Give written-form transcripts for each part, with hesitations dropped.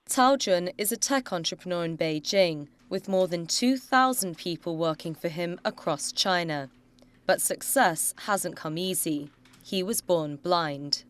Tao Jun is a tech entrepreneur in Beijing, with more than 2,000 people working for him across China. But success hasn't come easy. He was born blind.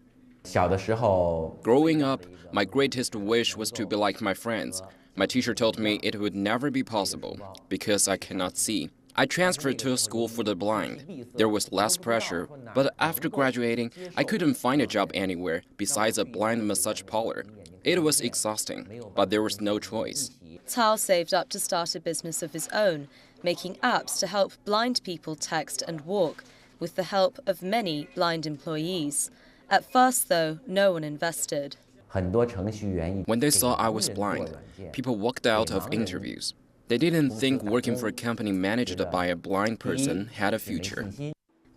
Growing up, my greatest wish was to be like my friends. My teacher told me it would never be possible because I cannot see. I transferred to a school for the blind. There was less pressure, but after graduating, I couldn't find a job anywhere besides a blind massage parlor. It was exhausting, but there was no choice. Tao saved up to start a business of his own, making apps to help blind people text and walk, with the help of many blind employees. At first, though, no one invested. When they saw I was blind, people walked out of interviews. They didn't think working for a company managed by a blind person had a future.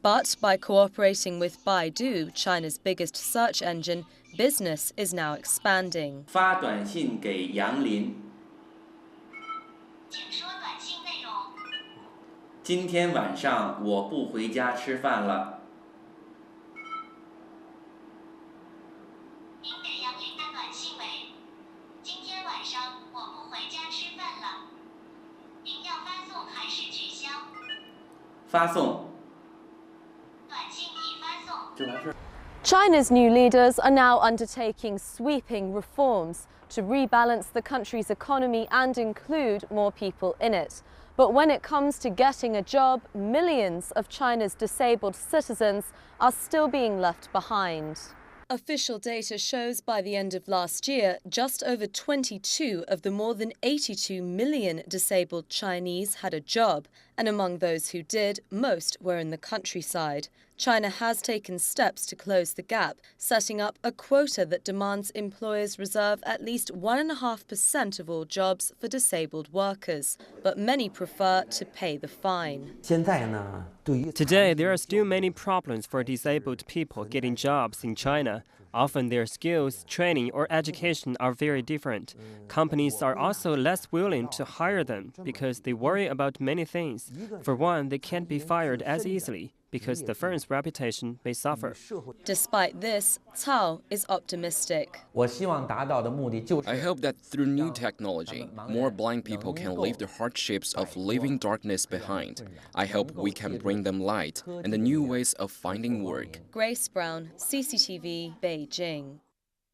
But by cooperating with Baidu, China's biggest search engine, business is now expanding. 发短信给杨林。今天晚上我不回家吃饭了。您给杨林的短信为：今天晚上我不回家吃饭了。您要发送还是取消？发送。短信已发送。就完事。China's new leaders are now undertaking sweeping reforms to rebalance the country's economy and include more people in it. But when it comes to getting a job, millions of China's disabled citizens are still being left behind. Official data shows by the end of last year, just over 22 of the more than 82 million disabled Chinese had a job, and among those who did, most were in the countryside. China has taken steps to close the gap, setting up a quota that demands employers reserve at least 1.5% of all jobs for disabled workers, but many prefer to pay the fine. Today, there are still many problems for disabled people getting jobs in China. Often their skills, training, or education are very different. Companies are also less willing to hire them because they worry about many things. For one, they can't be fired as easily because the firm's reputation may suffer. Despite this, Tao is optimistic. I hope that through new technology, more blind people can leave the hardships of living darkness behind. I hope we can bring them light and the new ways of finding work. Grace Brown, CCTV, Beijing.